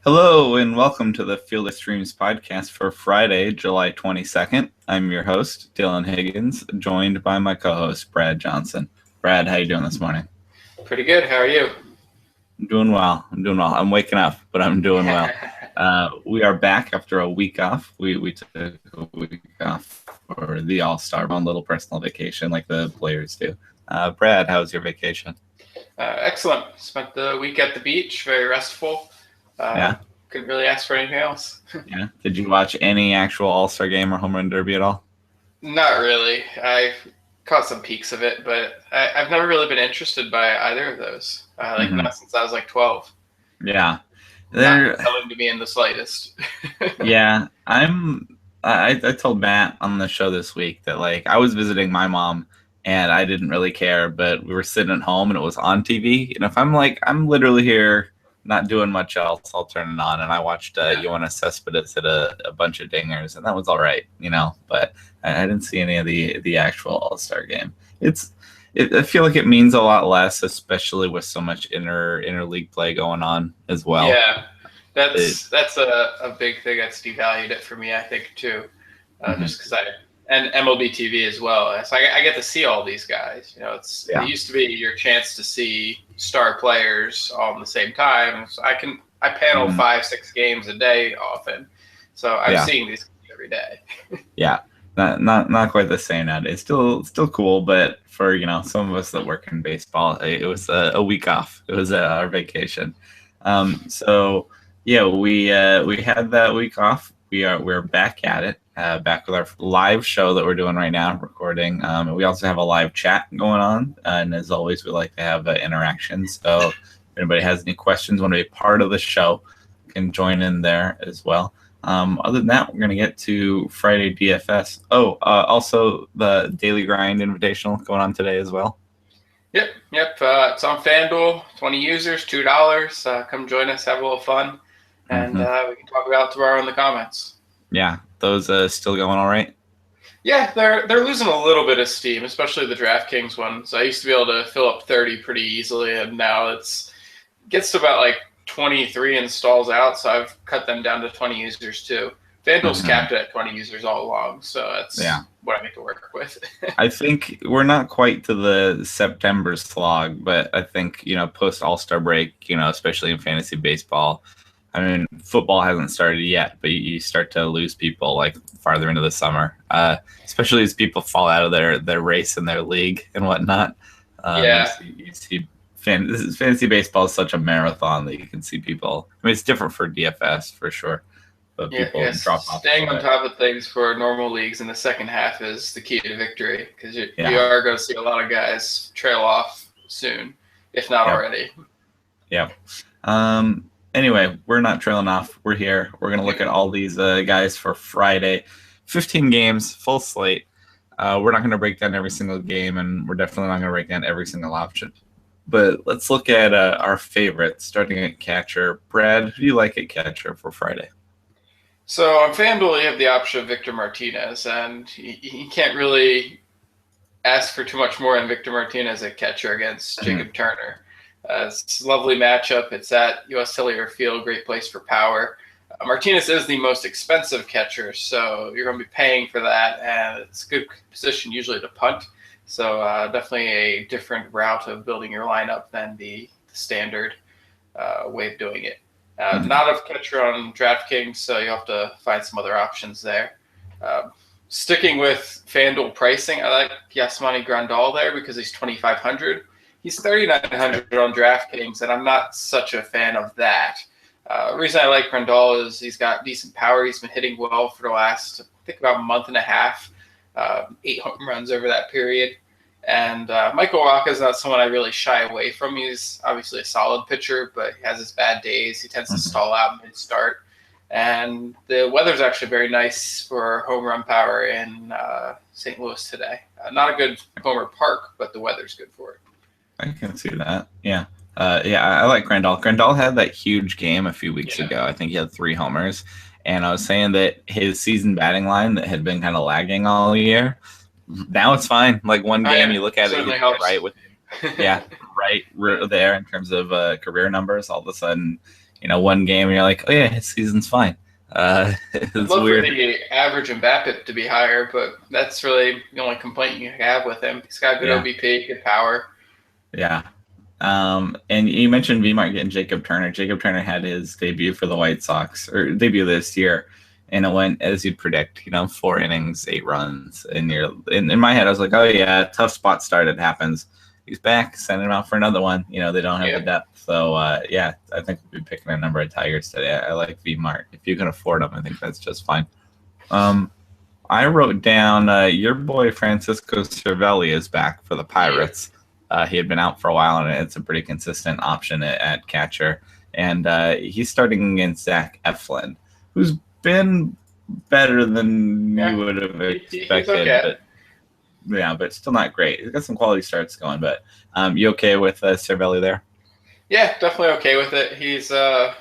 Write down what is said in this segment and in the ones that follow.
Hello and welcome to the Field of Streams podcast for Friday, July 22nd. I'm your host, Dylan Higgins, joined by my co-host, Brad Johnson. Brad, how you doing this morning? Pretty good. How are you? I'm doing well. I'm waking up, but I'm doing well. We are back after a week off. We took a week off for the All-Star, one little personal vacation like the players do. Brad, how was your vacation? Excellent. Spent the week at the beach. Very restful. Yeah. Couldn't really ask for anything else. Yeah. Did you watch any actual All-Star game or home run derby at all? Not really. I caught some peeks of it, but I've never really been interested by either of those. Not since I was like 12. Yeah. They're not telling to me in the slightest. Yeah. I told Matt on the show this week that I was visiting my mom and I didn't really care, but we were sitting at home and it was on TV. And if I'm literally here not doing much else, I'll turn it on. And I watched Yoenis Cespedes hit a bunch of dingers, and that was all right, but I didn't see any of the actual All-Star game. I feel like it means a lot less, especially with so much inter-league play going on as well. Yeah, that's a big thing that's devalued it for me, I think, too. Just because and MLB TV as well. So I get to see all these guys. It used to be your chance to see star players all at the same time. So I panel 5-6 games a day often. So I'm seeing these every day. Yeah. Not quite the same nowadays. Still cool, but for some of us that work in baseball, it was a week off. It was our vacation. So yeah, we had that week off. We're back at it. Back with our live show that we're doing right now, recording. We also have a live chat going on, and as always, we like to have interactions. So if anybody has any questions, want to be part of the show, can join in there as well. Other than that, we're going to get to Friday DFS. Also the Daily Grind Invitational going on today as well. Yep. It's on FanDuel. 20 users, $2. Come join us, have a little fun, and we can talk about it tomorrow in the comments. Yeah, those still going all right? Yeah, they're losing a little bit of steam, especially the DraftKings ones. I used to be able to fill up 30 pretty easily, and now it gets to about 23 installs out, so I've cut them down to 20 users too. FanDuel's capped at 20 users all along, so that's what I make to work with. I think we're not quite to the September slog, but I think, post All-Star break, especially in fantasy baseball, I mean, football hasn't started yet, but you start to lose people farther into the summer, especially as people fall out of their race in their league and whatnot. You see fantasy baseball is such a marathon that you can see people. I mean, it's different for DFS for sure, but people drop off. Staying on top of things for normal leagues in the second half is the key to victory, because you are going to see a lot of guys trail off soon, if not already. Yeah. Anyway, we're not trailing off. We're here. We're going to look at all these guys for Friday. 15 games, full slate. We're not going to break down every single game, and we're definitely not going to break down every single option. But let's look at our favorites, starting at catcher. Brad, who do you like at catcher for Friday? So on FanDuel, you have the option of Victor Martinez, and you can't really ask for too much more than Victor Martinez at catcher against Jacob Turner. It's a lovely matchup. It's at U.S. Cellular Field, great place for power. Martinez is the most expensive catcher, so you're going to be paying for that, and it's a good position usually to punt. So definitely a different route of building your lineup than the standard way of doing it. Not a catcher on DraftKings, so you have to find some other options there. Sticking with FanDuel pricing, I like Yasmani Grandal there because he's $2,500. He's $3,900 on DraftKings, and I'm not such a fan of that. The reason I like Grandal is he's got decent power. He's been hitting well for the last, I think, about a month and a half, 8 home runs over that period. And Michael Wacha is not someone I really shy away from. He's obviously a solid pitcher, but he has his bad days. He tends to stall out mid-start. And the weather's actually very nice for home run power in St. Louis today. Not a good homer park, but the weather's good for it. I can see that. Yeah. I like Grandal. Grandal had that huge game a few weeks ago. I think he had 3 homers. And I was saying that his season batting line that had been kind of lagging all year, now it's fine. One game, you look at it, right with right there in terms of career numbers. All of a sudden, one game and you're like, oh yeah, his season's fine. I'd It's love for weird. the average Mbappe to be higher, but that's really the only complaint you have with him. He's got good Yeah, OBP, good power. yeah. And you mentioned Vmart getting Jacob Turner. Jacob Turner had his debut for the White Sox, or debut this year, and it went as you'd predict. 4 innings, 8 runs, and you're in my head. I was like, oh yeah, tough spot start. It happens. He's back. Send him out for another one. They don't have the Yeah. depth. So yeah, I think we'll be picking a number of Tigers today. I like Vmart. If you can afford them, I think that's just fine. I wrote down your boy Francisco Cervelli is back for the Pirates. He had been out for a while, and it's a pretty consistent option at catcher. And he's starting against Zach Eflin, who's been better than you would have expected. Okay. But still not great. He's got some quality starts going. But you okay with Cervelli there? Yeah, definitely okay with it. He's I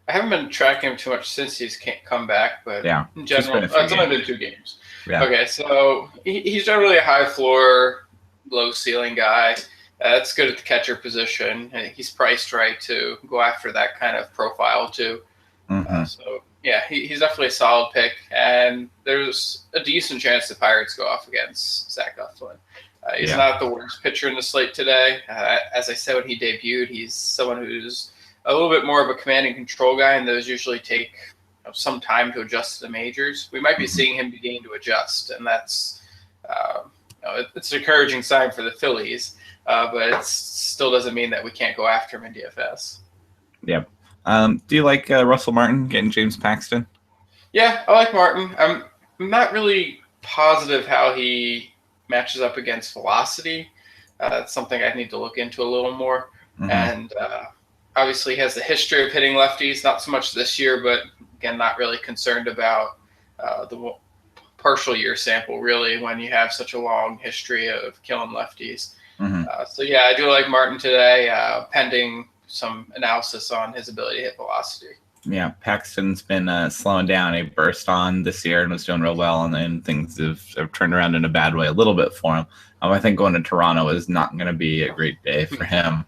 haven't been tracking him too much since he's come back, but Yeah, in general, it's only been 2 games. Yeah. Okay, so he's generally a high floor, low ceiling guy. That's good at the catcher position. He's priced right to go after that kind of profile too. Mm-hmm. So yeah, he's definitely a solid pick, and there's a decent chance the Pirates go off against Zach Eflin. He's not the worst pitcher in the slate today. As I said when he debuted, he's someone who's a little bit more of a command and control guy, and those usually take some time to adjust to the majors. We might be seeing him begin to adjust, and that's it's an encouraging sign for the Phillies, but it still doesn't mean that we can't go after him in DFS. Yep. Do you like Russell Martin getting James Paxton? Yeah, I like Martin. I'm not really positive how he matches up against velocity. That's something I need to look into a little more. Mm-hmm. And obviously he has the history of hitting lefties, not so much this year, but again, not really concerned about the partial year sample, really, when you have such a long history of killing lefties. Mm-hmm. So yeah, I do like Martin today, pending some analysis on his ability to hit velocity. Yeah, Paxton's been slowing down. He burst on this year and was doing real well, and then things have turned around in a bad way a little bit for him. I think going to Toronto is not going to be a great day for him.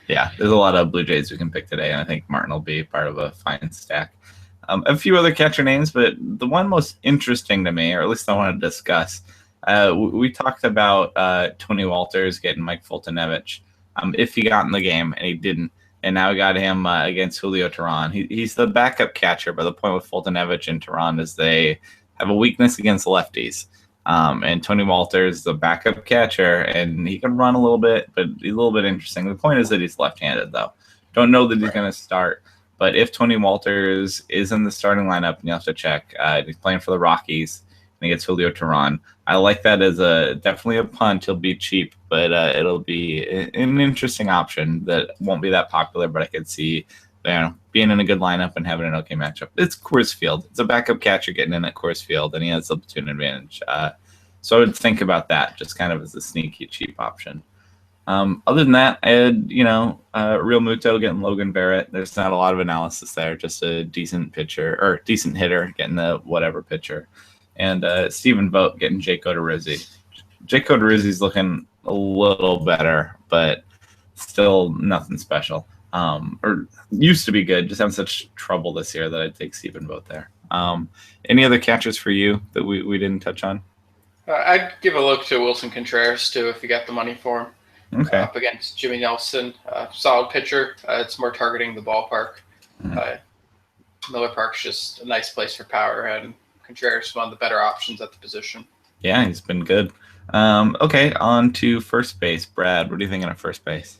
Yeah, there's a lot of Blue Jays we can pick today, and I think Martin will be part of a fine stack. A few other catcher names, but the one most interesting to me, or at least I want to discuss, we talked about Tony Walters getting Mike Foltynewicz if he got in the game, and he didn't. And now we got him against Julio Teheran. He's the backup catcher, but the point with Foltynewicz and Teheran is they have a weakness against lefties. And Tony Walters, the backup catcher, and he can run a little bit, but he's a little bit interesting. The point is that he's left-handed, though. Don't know that he's going to start. But if Tony Walters is in the starting lineup, and you have to check, he's playing for the Rockies, and he gets Julio Teheran. I like that as definitely a punt. He'll be cheap, but it'll be an interesting option that won't be that popular, but I could see being in a good lineup and having an okay matchup. It's Coors Field. It's a backup catcher getting in at Coors Field, and he has the platoon advantage. So I would think about that just kind of as a sneaky, cheap option. Other than that, I had, Real Muto getting Logan Barrett. There's not a lot of analysis there, just a decent pitcher or decent hitter getting the whatever pitcher. And Stephen Vogt getting Jake Odorizzi. Jake Odorizzi's looking a little better, but still nothing special. Or used to be good, just having such trouble this year that I'd take Stephen Vogt there. Any other catchers for you that we didn't touch on? I'd give a look to Wilson Contreras, too, if you got the money for him. Okay. Up against Jimmy Nelson. Solid pitcher. It's more targeting the ballpark. Miller Park's just a nice place for power, and Contreras is one of the better options at the position. Yeah, he's been good. Okay, on to first base. Brad, what are you thinking of first base?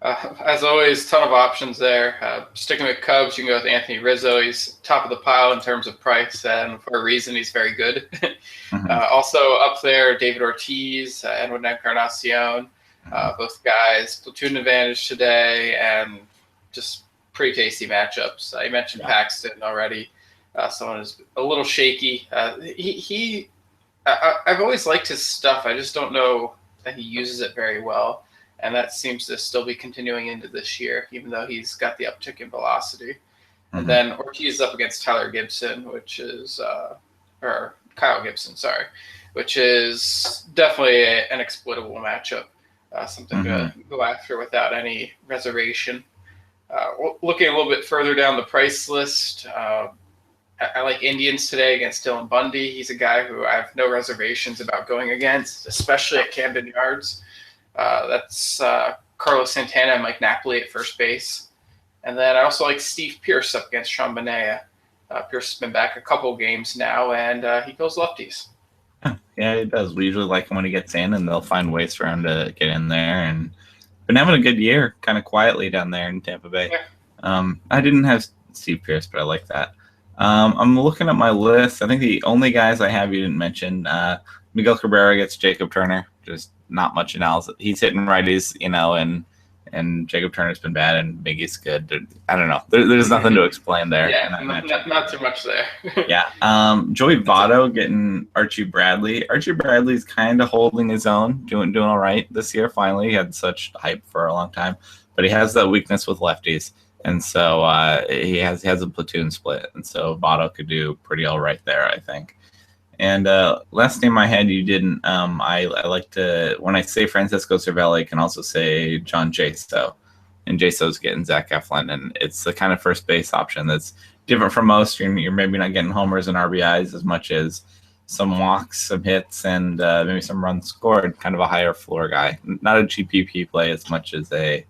As always, ton of options there. Sticking with Cubs, you can go with Anthony Rizzo. He's top of the pile in terms of price, and for a reason, he's very good. Also up there, David Ortiz, Edwin Encarnacion. Both guys, platoon advantage today, and just pretty tasty matchups. You mentioned Paxton already. Someone who's a little shaky. I've always liked his stuff. I just don't know that he uses it very well, and that seems to still be continuing into this year, even though he's got the uptick in velocity. And then Ortiz is up against Tyler Gibson, which is or Kyle Gibson, sorry, which is definitely an exploitable matchup. Something to go after without any reservation. Looking a little bit further down the price list, I like Indians today against Dylan Bundy. He's a guy who I have no reservations about going against, especially at Camden Yards. That's Carlos Santana and Mike Napoli at first base. And then I also like Steve Pearce up against Sean Manaea. Pearce has been back a couple games now, and he goes lefties. Yeah, he does. We usually like him when he gets in, and they'll find ways for him to get in there. And been having a good year, kind of quietly down there in Tampa Bay. Yeah. I didn't have Steve Pearce, but I like that. I'm looking at my list. I think the only guys I have you didn't mention, Miguel Cabrera gets Jacob Turner. Just not much analysis. He's hitting righties, and Jacob Turner's been bad, and Miggy's good. I don't know. There's nothing to explain there. Yeah, not too much there. Yeah. Joey Votto getting Archie Bradley. Archie Bradley's kind of holding his own, doing all right this year. Finally, he had such hype for a long time, but he has that weakness with lefties. And so he has a platoon split, and so Votto could do pretty all right there, I think. And last name I had you didn't. I like to, when I say Francisco Cervelli, I can also say John Jaso, and Jaso's getting Zach Eflin, and it's the kind of first base option that's different from most. You're maybe not getting homers and RBIs as much as some walks, some hits, and maybe some runs scored. Kind of a higher floor guy, not a GPP play as much as a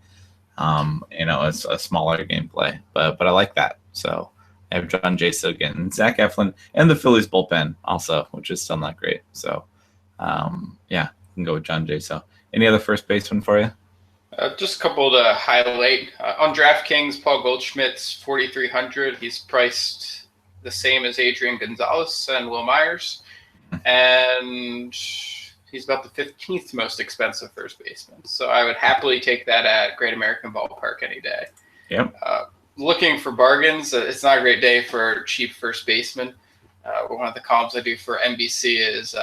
smaller gameplay, but I like that. So I have John Jaso getting Zach Eflin and the Phillies bullpen also, which is still not great. So you can go with John Jaso. Any other first baseman for you? Just a couple to highlight. On DraftKings, Paul Goldschmidt's 4,300. He's priced the same as Adrian Gonzalez and Will Myers, and he's about the 15th most expensive first baseman. So I would happily take that at Great American Ballpark any day. Yep. Looking for bargains. It's not a great day for cheap first baseman. One of the columns I do for NBC is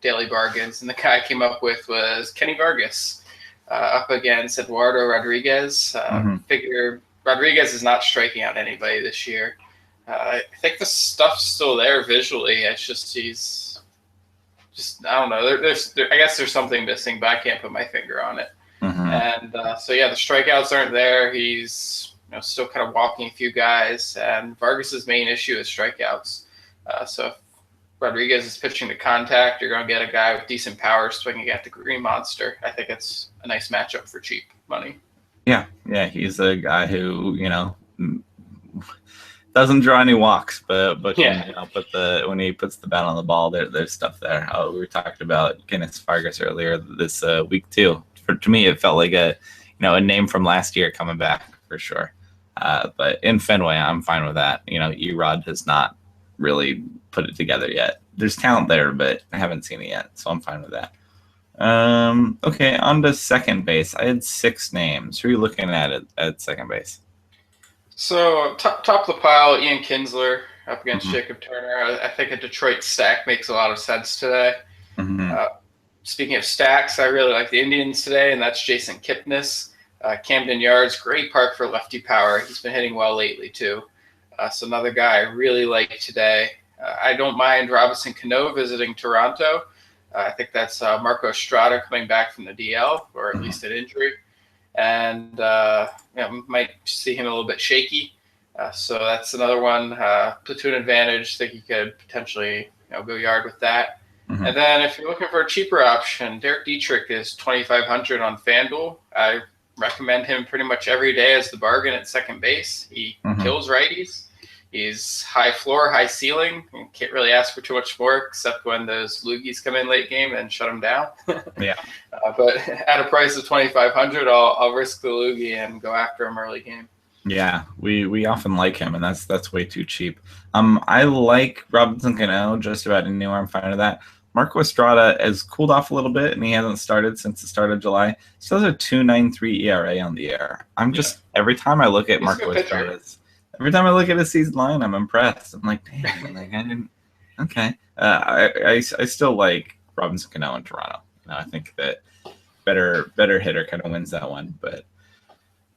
daily bargains, and the guy I came up with was Kenny Vargas up against Eduardo Rodriguez. Figure Rodriguez is not striking out anybody this year. I think the stuff's still there visually. It's just I don't know. I guess there's something missing, but I can't put my finger on it. And the strikeouts aren't there. He's still kind of walking a few guys, and Vargas's main issue is strikeouts. So if Rodriguez is pitching to contact, you're going to get a guy with decent power swinging at the Green Monster. I think it's a nice matchup for cheap money. Yeah, he's a guy who doesn't draw any walks, but when he puts the bat on the ball, there's stuff there. We were talking about Kenneth Vargas earlier this week too. To me, it felt like a name from last year coming back for sure. But in Fenway, I'm fine with that. Erod has not really put it together yet. There's talent there, but I haven't seen it yet, so I'm fine with that. Okay, on to second base. I had 6 names. Who are you looking at second base? So top of the pile, Ian Kinsler up against Jacob Turner. I think a Detroit stack makes a lot of sense today. Speaking of stacks, I really like the Indians today, and that's Jason Kipnis. Camden Yards, great park for lefty power. He's been hitting well lately too. So another guy I really like today. I don't mind Robinson Cano visiting Toronto. I think that's Marco Estrada coming back from the DL, or at least an injury. And might see him a little bit shaky. So that's another one. Platoon advantage. Think you could potentially go yard with that. And then if you're looking for a cheaper option, Derek Dietrich is 2,500 on FanDuel. I recommend him pretty much every day as the bargain at second base. He kills righties. He's high floor, high ceiling. You can't really ask for too much more, except when those loogies come in late game and shut him down. But at a price of 2,500, I'll risk the loogie and go after him early game. Yeah, we often like him, and that's way too cheap. I like Robinson Cano just about anywhere. I'm fine with that. Marco Estrada has cooled off a little bit, and he hasn't started since the start of July. Still has a 2.93 ERA on the year. Every time I look at Marco Estrada, every time I look at his season line, I'm impressed. I'm like, damn, I didn't. Okay, I still like Robinson Cano in Toronto. I think that better hitter kind of wins that one, but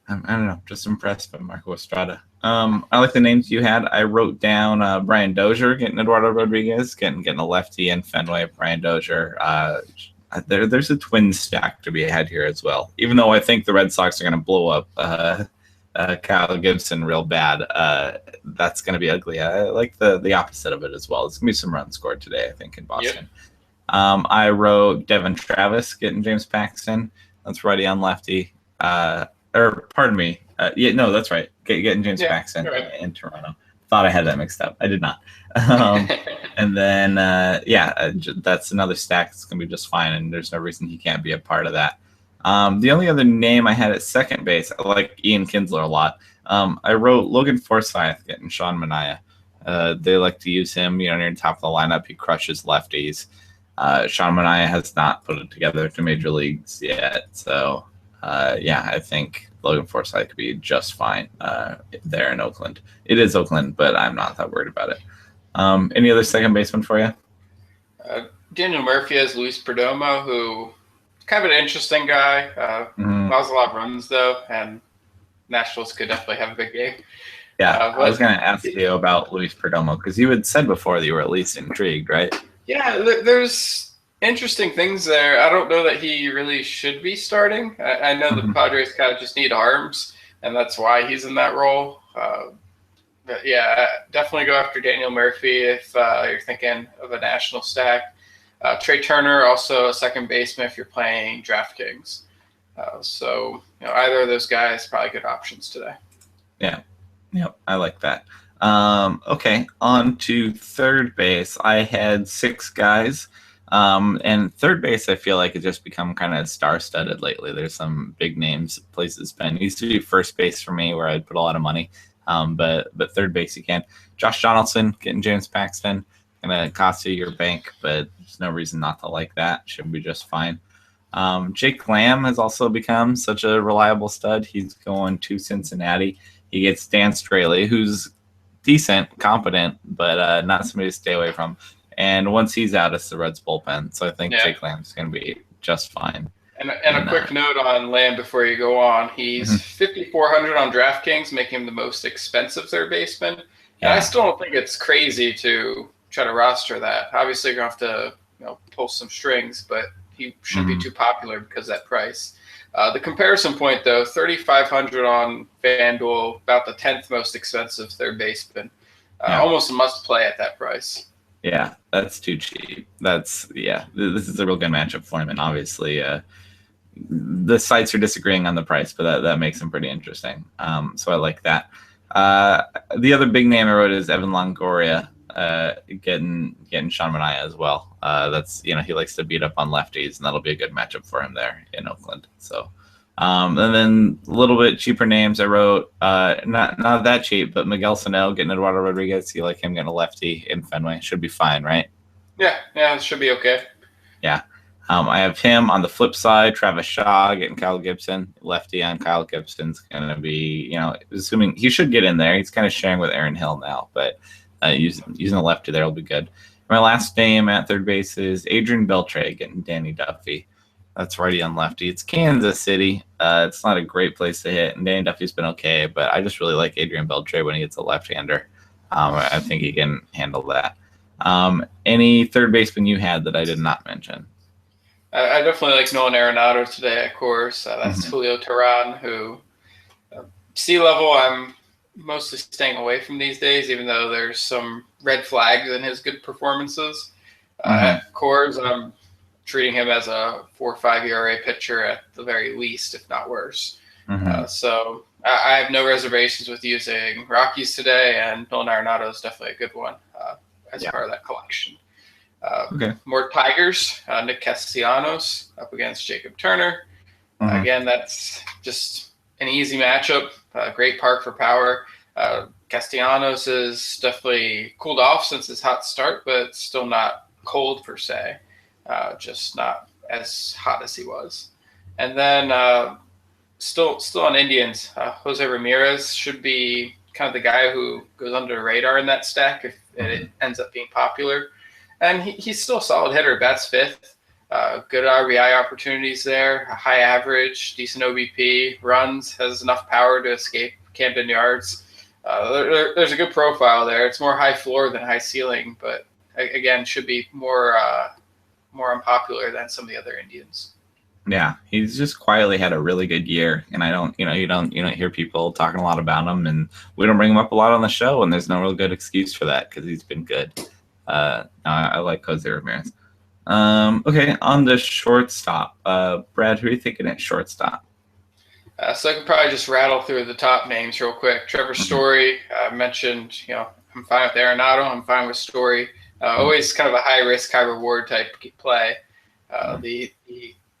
I don't know, just impressed by Marco Estrada. I like the names you had. I wrote down Brian Dozier getting Eduardo Rodriguez, getting a lefty in Fenway. Brian Dozier. There's a twin stack to be had here as well. Even though I think the Red Sox are going to blow up Kyle Gibson real bad, that's going to be ugly. I like the opposite of it as well. It's going to be some runs scored today, I think, in Boston. Yep. I wrote Devin Travis getting James Paxton. That's righty on lefty. Or pardon me. Yeah, no, that's right. Getting James Paxton in Toronto. Thought I had that mixed up. I did not. And then, that's another stack that's going to be just fine, and there's no reason he can't be a part of that. The only other name I had at second base, I like Ian Kinsler a lot. I wrote Logan Forsythe getting Sean Manaea. They like to use him, near the top of the lineup. He crushes lefties. Sean Manaea has not put it together to major leagues yet. So, I think Logan Forsythe could be just fine there in Oakland. It is Oakland, but I'm not that worried about it. Any other second baseman for you? Daniel Murphy has Luis Perdomo, who kind of an interesting guy. Allows a lot of runs, though, and Nationals could definitely have a big game. Yeah, I was going to ask you about Luis Perdomo, because you had said before that you were at least intrigued, right? Yeah, there's interesting things there. I don't know that he really should be starting. I know the Padres kind of just need arms, and that's why he's in that role. But yeah, definitely go after Daniel Murphy if you're thinking of a national stack. Trey Turner, also a second baseman if you're playing DraftKings. So either of those guys probably good options today. Yeah, I like that. Okay, on to third base. I had 6 guys. And third base, I feel like it's just become kind of star-studded lately. There's some big names places spend. It used to be first base for me, where I'd put a lot of money. But third base you can. Josh Donaldson getting James Paxton, gonna cost you your bank, but there's no reason not to like that. Should be just fine. Jake Lamb has also become such a reliable stud. He's going to Cincinnati. He gets Dan Straley, who's decent, competent, but not somebody to stay away from. And once he's out, it's the Reds bullpen. So I think Jake Lamb's going to be just fine. And a quick note on Lamb before you go on. He's $5,400 on DraftKings, making him the most expensive third baseman. And I still don't think it's crazy to try to roster that. Obviously, you're going to have to pull some strings, but he shouldn't be too popular because of that price. The comparison point, though, $3,500 on FanDuel, about the 10th most expensive third baseman. Almost a must play at that price. Yeah, that's too cheap. This is a real good matchup for him, and obviously the sites are disagreeing on the price, but that makes him pretty interesting. So I like that. The other big name I wrote is Evan Longoria, getting Sean Manaea as well. That's he likes to beat up on lefties, and that'll be a good matchup for him there in Oakland. So. And then a little bit cheaper names I wrote, not that cheap, but Miguel Sano getting Eduardo Rodriguez. You like him getting a lefty in Fenway. Should be fine, right? Yeah, it should be okay. Yeah. I have him on the flip side, Travis Shaw getting Kyle Gibson. Lefty on Kyle Gibson's going to be, assuming he should get in there. He's kind of sharing with Aaron Hill now, but using a lefty there will be good. My last name at third base is Adrian Beltre getting Danny Duffy. That's righty on lefty. It's Kansas City. It's not a great place to hit, and Danny Duffy's been okay, but I just really like Adrian Beltre when he gets a left-hander. I think he can handle that. Any third baseman you had that I did not mention? I definitely like Nolan Arenado today, of course. That's Julio Teheran, who C-level I'm mostly staying away from these days, even though there's some red flags in his good performances. At Coors, I'm treating him as a 4 or 5 ERA pitcher at the very least, if not worse. So I have no reservations with using Rockies today, and Nolan Arenado is definitely a good one as part of that collection. More Tigers, Nick Castellanos up against Jacob Turner. Again, that's just an easy matchup. Great park for power. Castellanos is definitely cooled off since his hot start, but still not cold per se. Just not as hot as he was. And then still on Indians, Jose Ramirez should be kind of the guy who goes under the radar in that stack if it ends up being popular. And he's still a solid hitter, bats fifth. Good RBI opportunities there, a high average, decent OBP, runs, has enough power to escape Camden Yards. There's a good profile there. It's more high floor than high ceiling, but again, should be more unpopular than some of the other Indians. Yeah, he's just quietly had a really good year, and I don't, you don't hear people talking a lot about him, and we don't bring him up a lot on the show, and there's no real good excuse for that because he's been good. I like Jose Ramirez. Okay, on the shortstop, Brad, who are you thinking at shortstop? So I can probably just rattle through the top names real quick. Trevor Story mentioned, I'm fine with Arenado. I'm fine with Story. Always kind of a high risk, high reward type play. The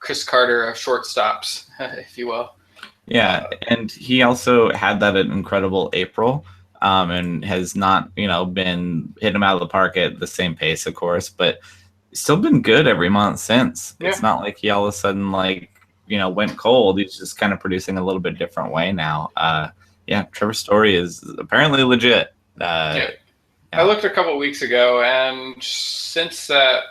Chris Carter of shortstops, if you will. Yeah, and he also had that incredible April, and has not, been hitting him out of the park at the same pace, of course, but still been good every month since. Yeah. It's not like he all of a sudden went cold. He's just kind of producing a little bit different way now. Yeah, Trevor Story is apparently legit. Yeah. I looked a couple of weeks ago, and since that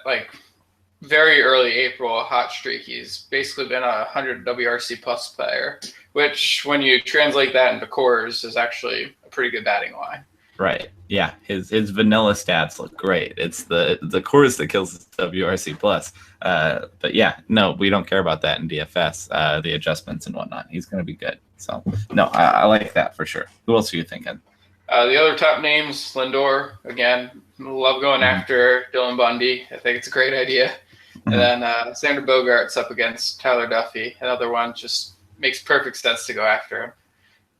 very early April hot streak, he's basically been a 100 WRC plus player, which when you translate that into cores is actually a pretty good batting line. Right. Yeah. His vanilla stats look great. It's the cores that kills WRC plus. But yeah, no, we don't care about that in DFS. The adjustments and whatnot. He's going to be good. So no, I like that for sure. Who else are you thinking? The other top names, Lindor again. Love going after Dylan Bundy. I think it's a great idea. And then Xander Bogaerts up against Tyler Duffy. Another one, just makes perfect sense to go after him.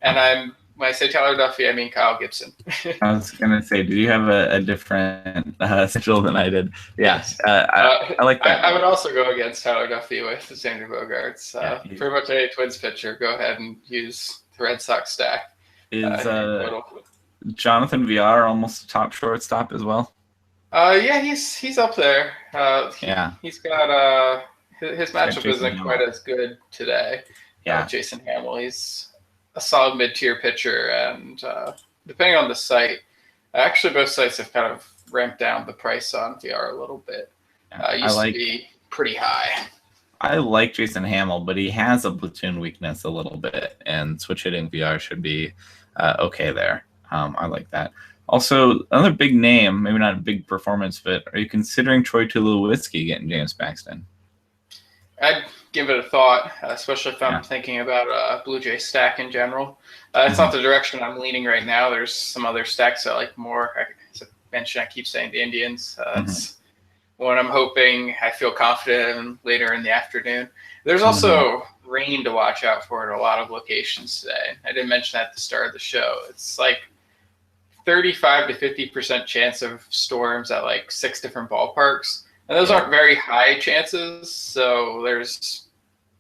And when I say Tyler Duffy, I mean Kyle Gibson. I was gonna say, did you have a different schedule than I did? Yeah, I like that. I would also go against Tyler Duffy with Xander Bogaerts. Pretty much any Twins pitcher, go ahead and use the Red Sox stack. Is Jonathan Villar almost a top shortstop as well? Yeah, he's up there. He's got his matchup isn't quite as good today. Yeah, Jason Hamill, he's a solid mid-tier pitcher, and depending on the site, actually both sites have kind of ramped down the price on VR a little bit. Used to be pretty high. I like Jason Hamill, but he has a platoon weakness a little bit, and switch hitting VR should be okay there. I like that. Also, another big name, maybe not a big performance fit. Are you considering Troy Tulowitzki getting James Paxton? I'd give it a thought, especially if I'm thinking about Blue Jay stack in general. It's not the direction I'm leaning right now. There's some other stacks I like more. As I mentioned, I keep saying the Indians. That's one I'm hoping I feel confident in later in the afternoon. There's also rain to watch out for in a lot of locations today. I didn't mention that at the start of the show. It's like 35 to 50% chance of storms at 6 different ballparks. And those aren't very high chances, so there's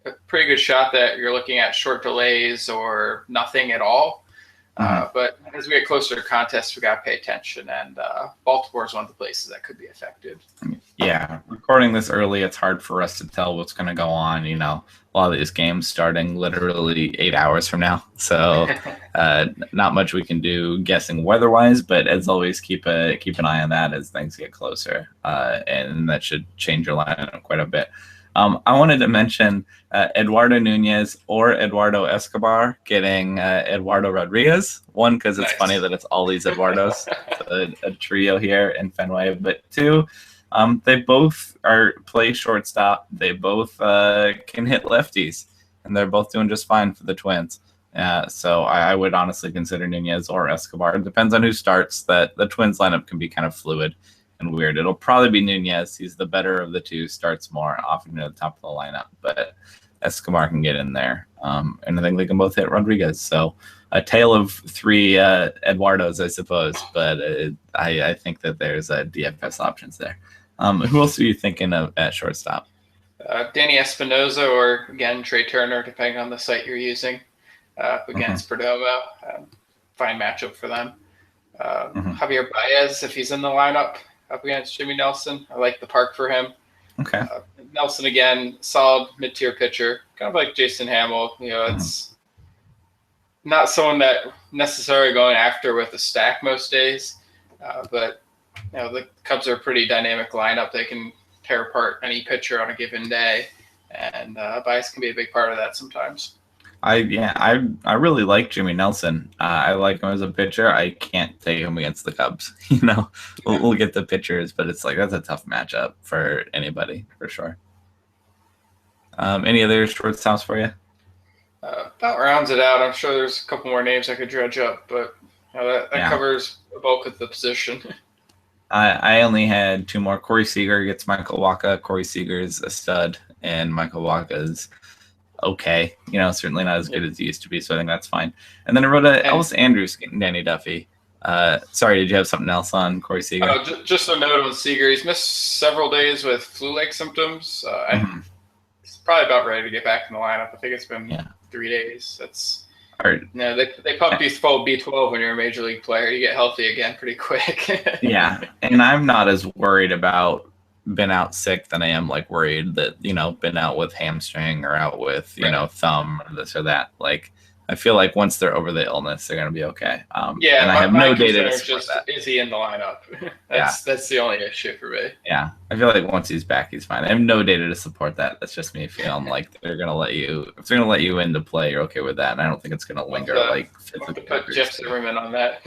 a pretty good shot that you're looking at short delays or nothing at all. But as we get closer to contests, we got to pay attention, and Baltimore is one of the places that could be affected. Yeah, recording this early, it's hard for us to tell what's going to go on. A lot of these games starting literally 8 hours from now, so not much we can do guessing weather-wise. But as always, keep an eye on that as things get closer, and that should change your lineup quite a bit. I wanted to mention Eduardo Nunez or Eduardo Escobar getting Eduardo Rodriguez. One, because it's funny that it's all these Eduardos, a trio here in Fenway. But two, they both play shortstop. They both can hit lefties, and they're both doing just fine for the Twins. So I would honestly consider Nunez or Escobar. It depends on who starts. That the Twins lineup can be kind of fluid and weird. It'll probably be Nunez. He's the better of the two, starts more often at the top of the lineup, but Escobar can get in there. And I think they can both hit Rodriguez. So a tale of three Eduardos, I suppose, but I think that there's DFS options there. Who else are you thinking of at shortstop? Danny Espinosa or, again, Trey Turner, depending on the site you're using, against Perdomo. Fine matchup for them. Javier Baez, if he's in the lineup, up against Jimmy Nelson. I like the park for him. Okay. Nelson, again, solid mid-tier pitcher, kind of like Jason Hamill. It's not someone that necessarily going after with a stack most days, but the Cubs are a pretty dynamic lineup. They can tear apart any pitcher on a given day, and Baez can be a big part of that sometimes. I really like Jimmy Nelson. I like him as a pitcher. I can't take him against the Cubs. We'll get the pitchers, but it's that's a tough matchup for anybody for sure. Any other shortstops for you? About rounds it out. I'm sure there's a couple more names I could dredge up, but that covers the bulk of the position. I only had two more. Corey Seager gets Michael Wacha. Corey Seager's a stud, and Michael Wacha's okay. Certainly not as good as he used to be, so I think that's fine. And then I wrote Elvis Andrus getting Danny Duffy. Sorry, did you have something else on Corey Seager? Just a note on Seager. He's missed several days with flu-like symptoms. He's probably about ready to get back in the lineup. I think it's been 3 days. That's they pump B12 when you're a major league player. You get healthy again pretty quick. Yeah, and I'm not as worried about been out sick than I am worried that been out with hamstring or out with thumb or this or that. I feel like once they're over the illness, they're going to be okay. And I have no data to support that. Is he in the lineup? That's the only issue for me. Yeah, I feel like once he's back, he's fine. I have no data to support that. That's just me feeling like they're going to let you. If they're going to let you into play, you're okay with that. And I don't think it's going to linger physically. Put Jeff Zimmerman on that.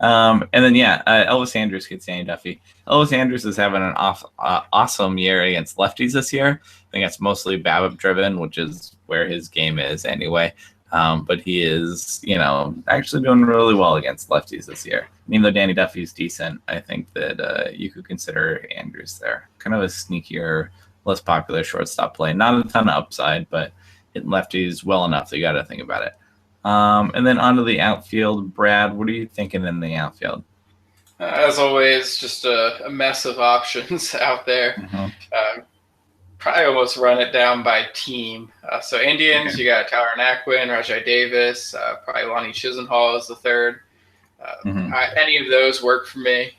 And then Elvis Andrus gets Danny Duffy. Elvis Andrus is having an awesome year against lefties this year. I think that's mostly BABIP driven, which is where his game is anyway. But he is, actually doing really well against lefties this year. And even though Danny Duffy's decent, I think that you could consider Andrus there. Kind of a sneakier, less popular shortstop play. Not a ton of upside, but hitting lefties well enough that you got to think about it. And then onto the outfield. Brad, what are you thinking in the outfield? As always, just a mess of options out there. Mm-hmm. Probably almost run it down by team. So Indians, you got Tyler Naquin, Rajai Davis, probably Lonnie Chisenhall is the third. Any of those work for me.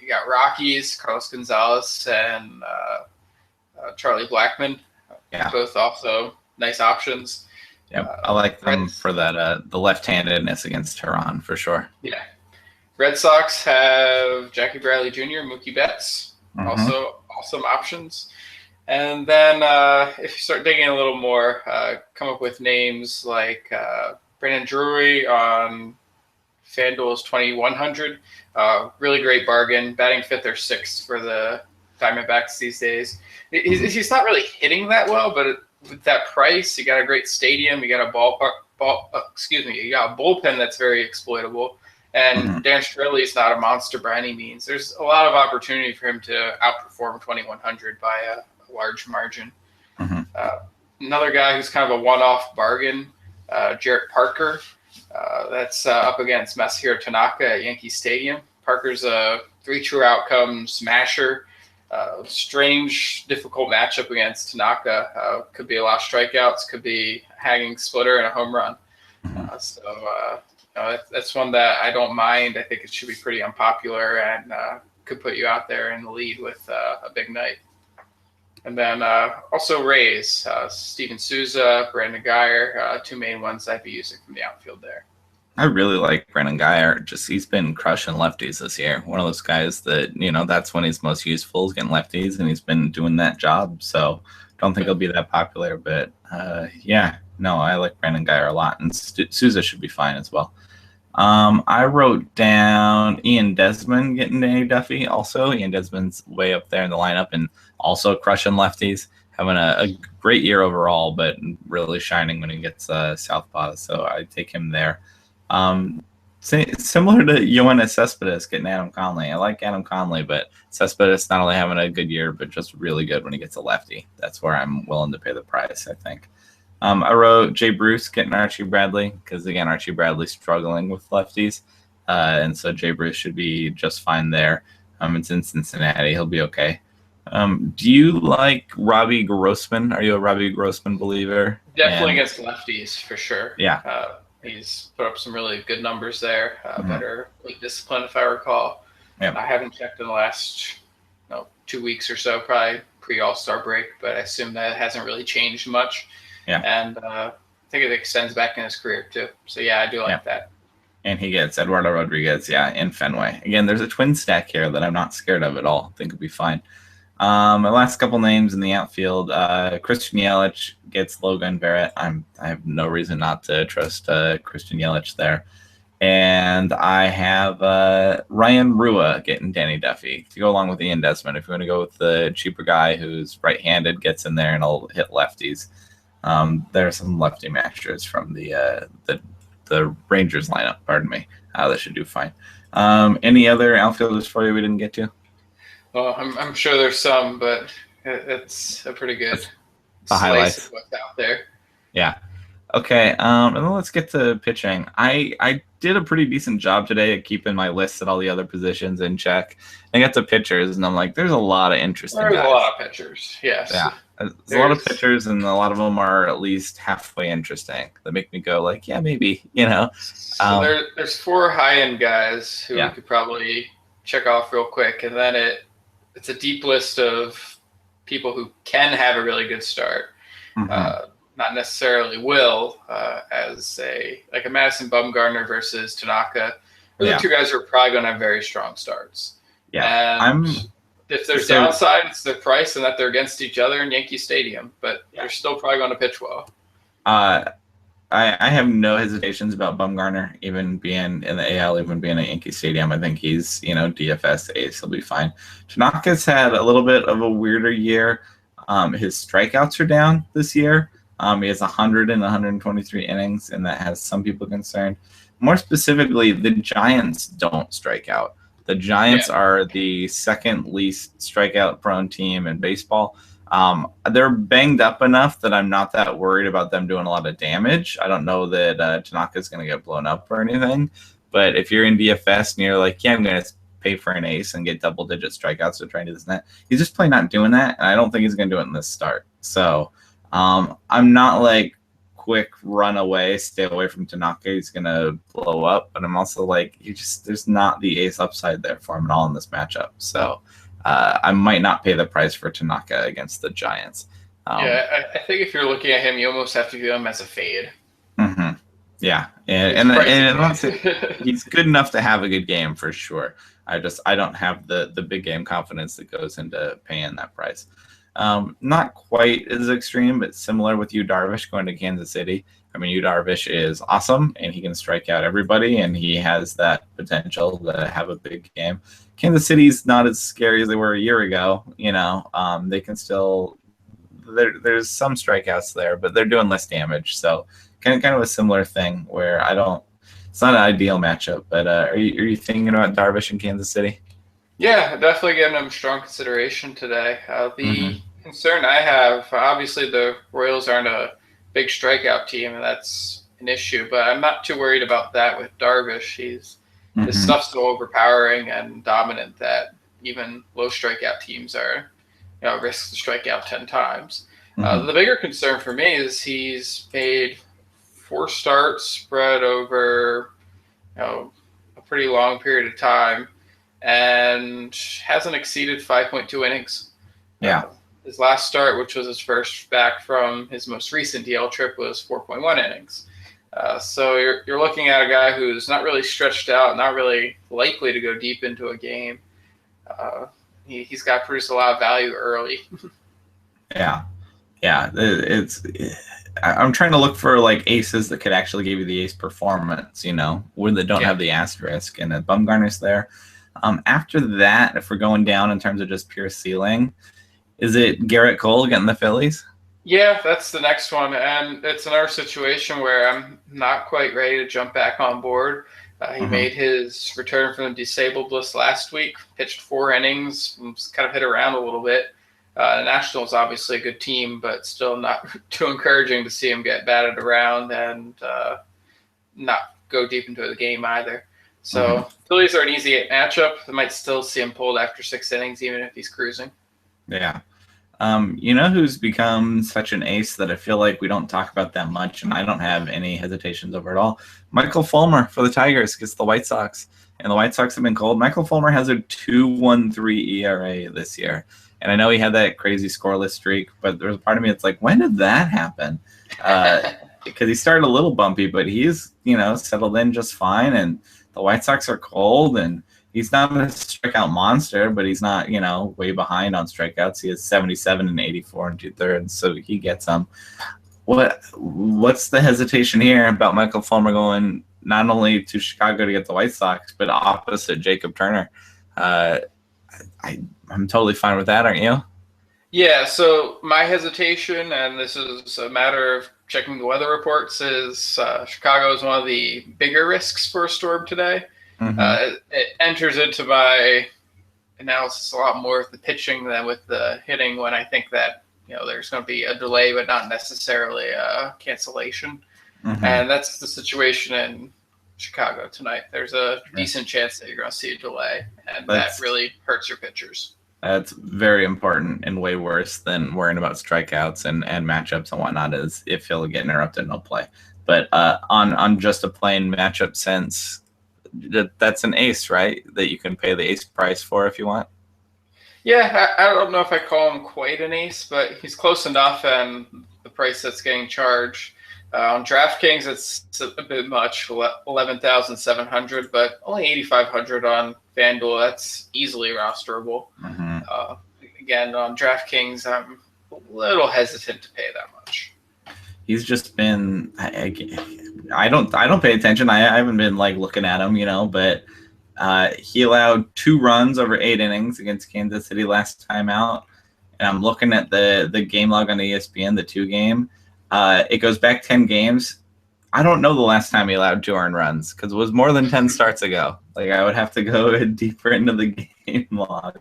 You got Rockies, Carlos Gonzalez, and Charlie Blackmon. Both also nice options. I like them for that the left-handedness against Tehran for sure. Yeah. Red Sox have Jackie Bradley Jr., Mookie Betts, also awesome options. And then if you start digging a little more, come up with names like Brandon Drury on FanDuel's 2100. Really great bargain, batting 5th or 6th for the Diamondbacks these days. He's not really hitting that well, but with that price, you got a great stadium, you got a you got a bullpen that's very exploitable. And Dan Strelli is not a monster by any means. There's a lot of opportunity for him to outperform 2100 by a large margin. Another guy who's kind of a one-off bargain, Jarrett Parker. That's up against Masahiro Tanaka at Yankee Stadium. Parker's a 3 true outcome smasher. Strange, difficult matchup against Tanaka. Could be a lot of strikeouts, could be hanging splitter and a home run. That's one that I don't mind. I think it should be pretty unpopular and could put you out there in the lead with a big night. And then also Rays, Steven Souza, Brandon Guyer, two main ones I'd be using from the outfield there. I really like Brandon Guyer. He's been crushing lefties this year. One of those guys that, that's when he's most useful is getting lefties, and he's been doing that job. So don't think he'll be that popular, but I like Brandon Guyer a lot, and Souza should be fine as well. I wrote down Ian Desmond getting Danny Duffy. Also, Ian Desmond's way up there in the lineup and also crushing lefties, having a great year overall, but really shining when he gets southpaw. So I take him there. Similar to Yoenis Cespedes getting Adam Conley. I like Adam Conley, but Cespedes not only having a good year, but just really good when he gets a lefty. That's where I'm willing to pay the price, I think. I wrote Jay Bruce getting Archie Bradley because, again, Archie Bradley's struggling with lefties. And so Jay Bruce should be just fine there. It's in Cincinnati. He'll be okay. Do you like Robbie Grossman? Are you a Robbie Grossman believer? Definitely against lefties, for sure. Yeah. He's put up some really good numbers there. Better league discipline, if I recall. Yep. I haven't checked in the last 2 weeks or so, probably pre-All-Star break, but I assume that hasn't really changed much. Yeah. And I think it extends back in his career, too. So, I do like that. And he gets Eduardo Rodriguez, in Fenway. Again, there's a twin stack here that I'm not scared of at all. I think it'll be fine. My last couple names in the outfield, Christian Yelich gets Logan Barrett. I have no reason not to trust Christian Yelich there. And I have Ryan Rua getting Danny Duffy to go along with Ian Desmond. If you want to go with the cheaper guy who's right-handed, gets in there and will hit lefties. There are some lefty matchers from the Rangers lineup. Pardon me. That should do fine. Any other outfielders for you we didn't get to? Well, I'm sure there's some, but it's a pretty good highlights of what's out there. Yeah. Okay, and then let's get to pitching. I did a pretty decent job today at keeping my list at all the other positions in check. I got to pitchers, and I'm like, there's a lot of interesting guys. There's a lot of pitchers, yes. Yeah, there's a lot of pitchers, and a lot of them are at least halfway interesting. That make me go like, yeah, maybe, So there's 4 high-end guys who we could probably check off real quick, and then it's a deep list of people who can have a really good start. Mm-hmm. Not necessarily will, as a Madison Bumgarner versus Tanaka. Those are 2 guys who are probably going to have very strong starts. Yeah, and if there's downside, it's the price and that they're against each other in Yankee Stadium, but they're still probably going to pitch well. I have no hesitations about Bumgarner, even being in the AL, even being at Yankee Stadium. I think he's, DFS ace. He'll be fine. Tanaka's had a little bit of a weirder year. His strikeouts are down this year. He has 100 and 123 innings, and that has some people concerned. More specifically, the Giants don't strike out. The Giants are the second least strikeout-prone team in baseball. They're banged up enough that I'm not that worried about them doing a lot of damage. I don't know that Tanaka's going to get blown up or anything. But if you're in DFS and you're like, yeah, I'm going to pay for an ace and get double-digit strikeouts to try and do this and that, he's just plain not doing that, and I don't think he's going to do it in this start. So I'm not like quick run away, stay away from Tanaka. He's gonna blow up, but I'm also like, there's not the ace upside there for him at all in this matchup. So I might not pay the price for Tanaka against the Giants. I think if you're looking at him, you almost have to view him as a fade. Mm-hmm. Yeah, and he's good enough to have a good game for sure. I don't have the big game confidence that goes into paying that price. Not quite as extreme, but similar with Yu Darvish going to Kansas City. I mean, Yu Darvish is awesome, and he can strike out everybody, and he has that potential to have a big game. Kansas City's not as scary as they were a year ago. They can still there's some strikeouts there, but they're doing less damage. So kind of a similar thing where it's not an ideal matchup. But are you thinking about Darvish in Kansas City? Yeah, definitely giving him strong consideration today. The concern I have, obviously the Royals aren't a big strikeout team, and that's an issue, but I'm not too worried about that with Darvish. His stuff's so overpowering and dominant that even low strikeout teams are, risk to strike out 10 times. The bigger concern for me is he's made 4 starts spread over, a pretty long period of time, and hasn't exceeded 5.2 innings. Yeah. His last start, which was his first back from his most recent DL trip, was 4.1 innings. So you're looking at a guy who's not really stretched out, not really likely to go deep into a game. He's got to produce a lot of value early. Yeah. I'm trying to look for like aces that could actually give you the ace performance, where they don't have the asterisk, and Bumgarner's there. After that, if we're going down in terms of just pure ceiling, is it Garrett Cole getting the Phillies? Yeah, that's the next one. And it's another situation where I'm not quite ready to jump back on board. He made his return from the disabled list last week, pitched 4 innings, kind of hit around a little bit. The Nationals obviously a good team, but still not too encouraging to see him get batted around and not go deep into the game either. So Phillies are an easy matchup. I might still see him pulled after 6 innings, even if he's cruising. Yeah. Who's become such an ace that I feel like we don't talk about that much, and I don't have any hesitations over at all? Michael Fulmer for the Tigers against the White Sox. And the White Sox have been cold. Michael Fulmer has a 2.13 ERA this year. And I know he had that crazy scoreless streak, but there's a part of me that's like, when did that happen? Because he started a little bumpy, but he's, settled in just fine. And the White Sox are cold, and he's not a strikeout monster, but he's not, way behind on strikeouts. He has 77 and 84 and 2/3, so he gets them. What's the hesitation here about Michael Fulmer going not only to Chicago to get the White Sox, but opposite Jacob Turner. I'm totally fine with that, aren't you? Yeah, so my hesitation, and this is a matter of checking the weather reports, is Chicago is one of the bigger risks for a storm today. Mm-hmm. It enters into my analysis a lot more with the pitching than with the hitting, when I think that there's going to be a delay, but not necessarily a cancellation. Mm-hmm. And that's the situation in Chicago tonight. There's a decent chance that you're going to see a delay, and that really hurts your pitchers. That's very important and way worse than worrying about strikeouts and matchups and whatnot, is if he'll get interrupted and he'll play. But on just a plain matchup sense, that's an ace, right? That you can pay the ace price for if you want. Yeah, I don't know if I call him quite an ace, but he's close enough, and the price that's getting charged on DraftKings, it's a bit much, 11,700, but only 8,500 on FanDuel. That's easily rosterable. Mm-hmm. Again, on DraftKings, I'm a little hesitant to pay that much. He's just been. I don't pay attention. I haven't been looking at him, but he allowed 2 runs over 8 innings against Kansas City last time out. And I'm looking at the game log on ESPN, the 2 game. It goes back 10 games. I don't know the last time he allowed 2 earned runs, because it was more than 10 starts ago. I would have to go deeper into the game log.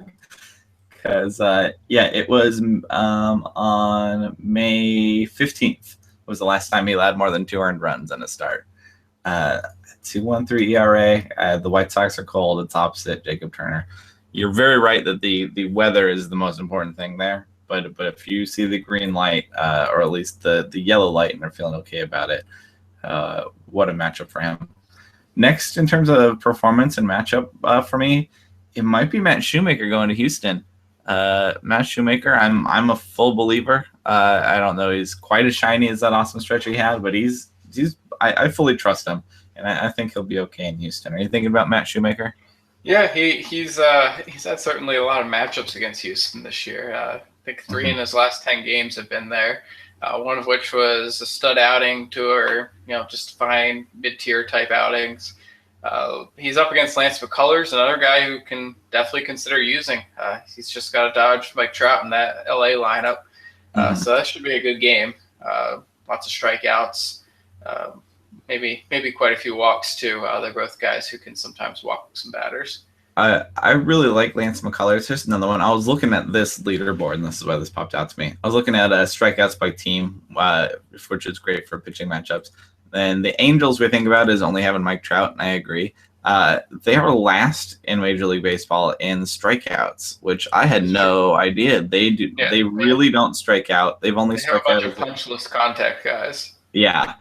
Because, it was on May 15th was the last time he allowed more than 2 earned runs in a start. 2.13 ERA. The White Sox are cold. It's opposite Jacob Turner. You're very right that the weather is the most important thing there. But if you see the green light, or at least the yellow light, and are feeling okay about it, what a matchup for him. Next, in terms of performance and matchup for me, it might be Matt Shoemaker going to Houston. Matt Shoemaker, I'm a full believer. I don't know he's quite as shiny as that awesome stretch he had, but I fully trust him, and I think he'll be okay in Houston. Are you thinking about Matt Shoemaker? Yeah, he's had certainly a lot of matchups against Houston this year. I think 3 in his last 10 games have been there. One of which was a stud outing or just fine mid-tier type outings. He's up against Lance McCullers, another guy who can definitely consider using. He's just got to dodge Mike Trout in that LA lineup. So that should be a good game. Lots of strikeouts, maybe quite a few walks too. They're both guys who can sometimes walk some batters. I really like Lance McCullers. Here's another one. I was looking at this leaderboard, and this is why this popped out to me. I was looking at strikeouts by team, which is great for pitching matchups. And the Angels we think about is only having Mike Trout, and I agree. They are last in Major League Baseball in strikeouts, which I had no idea. They do. Yeah, they really don't strike out. They've only struck out a bunch of punchless contact guys. Yeah.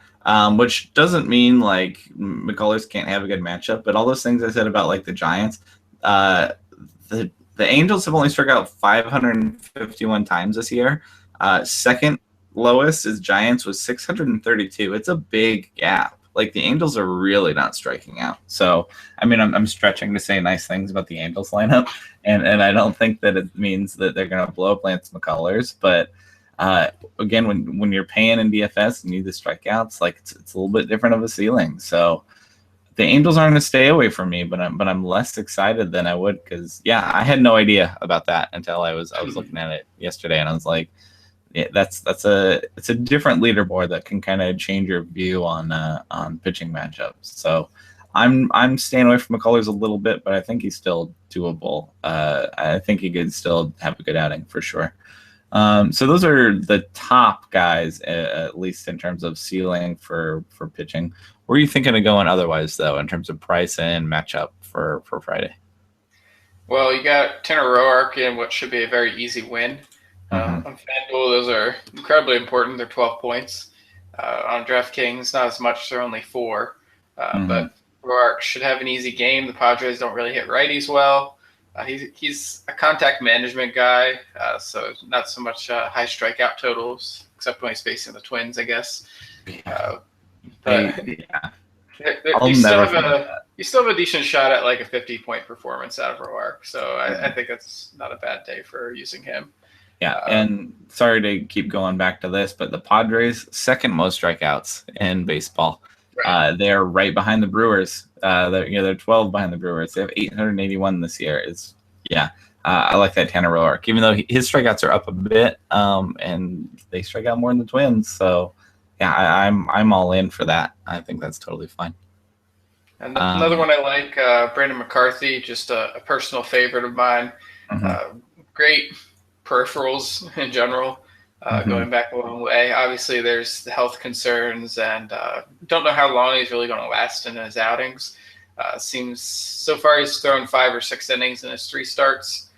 Which doesn't mean McCullers can't have a good matchup, but all those things I said about the Giants, the Angels have only struck out 551 times this year. Second lowest is Giants with 632. It's a big gap. The Angels are really not striking out. So, I'm stretching to say nice things about the Angels lineup, and I don't think that it means that they're going to blow up Lance McCullers, but again, when you're paying in DFS and you need the strikeouts, it's a little bit different of a ceiling. So the Angels aren't going to stay away from me, but I'm less excited than I would, because I had no idea about that until I was looking at it yesterday, and I was like, yeah, it's a different leaderboard that can kind of change your view on pitching matchups. So I'm staying away from McCullers a little bit, but I think he's still doable. I think he could still have a good outing for sure. So those are the top guys, at least in terms of ceiling for pitching. Where are you thinking of going otherwise, though, in terms of price and matchup for Friday? Well, you got Tanner Roark in what should be a very easy win. On FanDuel, those are incredibly important. They're 12 points. On DraftKings, not as much. They're only 4. But Roark should have an easy game. The Padres don't really hit righties well. He's a contact management guy, so not so much high strikeout totals, except when he's facing the Twins, I guess. But you still have a decent shot at a 50-point performance out of Roark. So I think that's not a bad day for using him. Yeah, and sorry to keep going back to this, but the Padres, second most strikeouts in baseball. They're right behind the Brewers. They're 12 behind the Brewers. They have 881 this year. I like that Tanner Roark, even though his strikeouts are up a bit, and they strike out more than the Twins. So, yeah, I'm all in for that. I think that's totally fine. And another one I like, Brandon McCarthy, just a personal favorite of mine. Great peripherals in general, going back a long way. Obviously, there's the health concerns, and don't know how long he's really going to last in his outings. Seems so far he's thrown 5 or 6 innings in his 3 starts.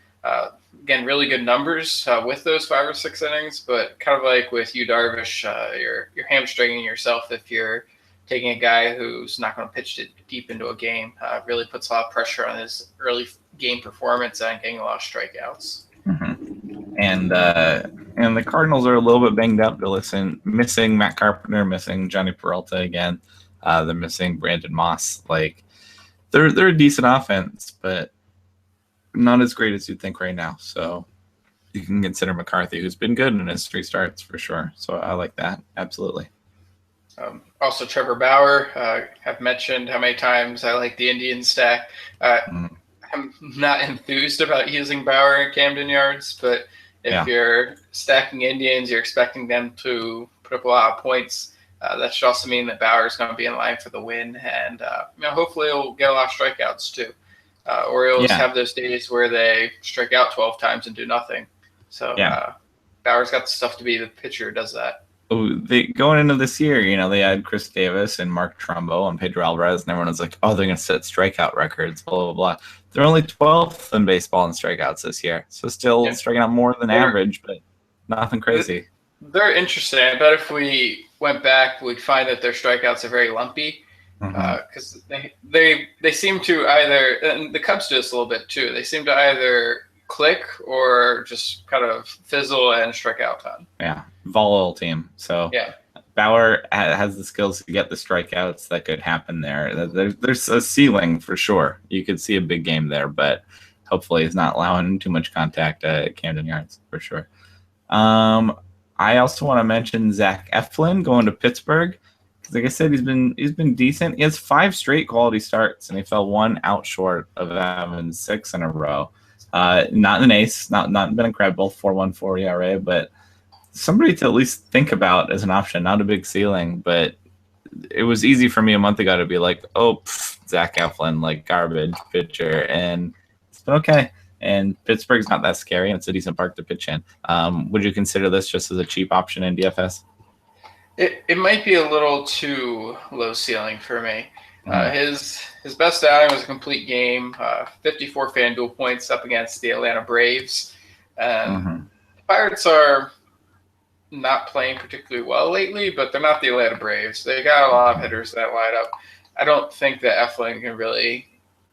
Again, really good numbers with those 5 or 6 innings, but kind of like with Yu Darvish, you're hamstringing yourself if you're taking a guy who's not going to pitch it deep into a game. Really puts a lot of pressure on his early game performance and getting a lot of strikeouts. And the Cardinals are a little bit banged up. They're missing Matt Carpenter, missing Johnny Peralta again. They're missing Brandon Moss. Like they're a decent offense, but not as great as you'd think right now. So you can consider McCarthy, who's been good in his 3 starts for sure. So I like that. Absolutely. Also, Trevor Bauer. I've mentioned how many times I like the Indian stack. I'm not enthused about using Bauer in Camden Yards, but if you're stacking Indians, you're expecting them to put up a lot of points. That should also mean that Bauer's going to be in line for the win, and hopefully he'll get a lot of strikeouts too. Orioles have those days where they strike out 12 times and do nothing. So Bauer's got the stuff to be the pitcher who does that. Going into this year, they had Chris Davis and Mark Trumbo and Pedro Alvarez, and everyone was like, oh, they're going to set strikeout records, blah, blah, blah. They're only 12th in baseball in strikeouts this year. So still striking out more than average, but nothing crazy. They're interesting. I bet if we went back, we'd find that their strikeouts are very lumpy. Because they seem to either, and the Cubs do this a little bit too, they seem to either click or just kind of fizzle and strike out a ton. Yeah, volatile team. So Bauer has the skills to get the strikeouts that could happen there. There's a ceiling for sure. You could see a big game there, but hopefully he's not allowing too much contact at Camden Yards for sure. I also want to mention Zach Eflin going to Pittsburgh. Like I said, he's been decent. He has 5 straight quality starts, and he fell 1 out short of having 6 in a row. Not an ace, not been incredible, 4.14 ERA, but somebody to at least think about as an option. Not a big ceiling, but it was easy for me a month ago to be like, Zach Eflin, like garbage pitcher, and it's been okay. And Pittsburgh's not that scary, and it's a decent park to pitch in. Would you consider this just as a cheap option in DFS? It might be a little too low ceiling for me. His best outing was a complete game, 54 FanDuel points up against the Atlanta Braves. The Pirates are not playing particularly well lately, but they're not the Atlanta Braves. They got a lot of hitters that line up. I don't think that Eflin can really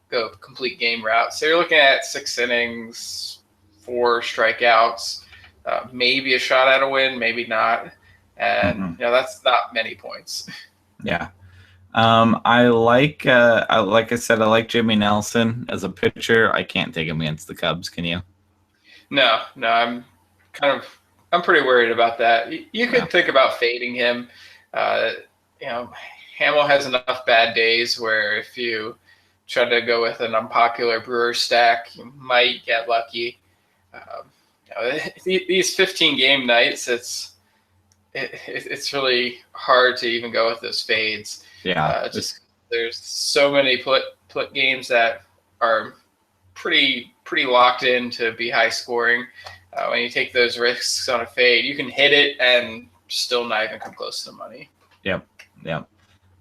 go complete game route. So you're looking at 6 innings, 4 strikeouts, maybe a shot at a win, maybe not. And that's not many points. Yeah. I like I said, I like Jimmy Nelson as a pitcher. I can't take him against the Cubs. Can you? No, I'm pretty worried about that. You could think about fading him. Hamill has enough bad days where if you try to go with an unpopular Brewer stack, you might get lucky. These 15 game nights, it's really hard to even go with those fades. Just there's so many put games that are pretty locked in to be high scoring. When you take those risks on a fade, you can hit it and still not even come close to the money. Yep.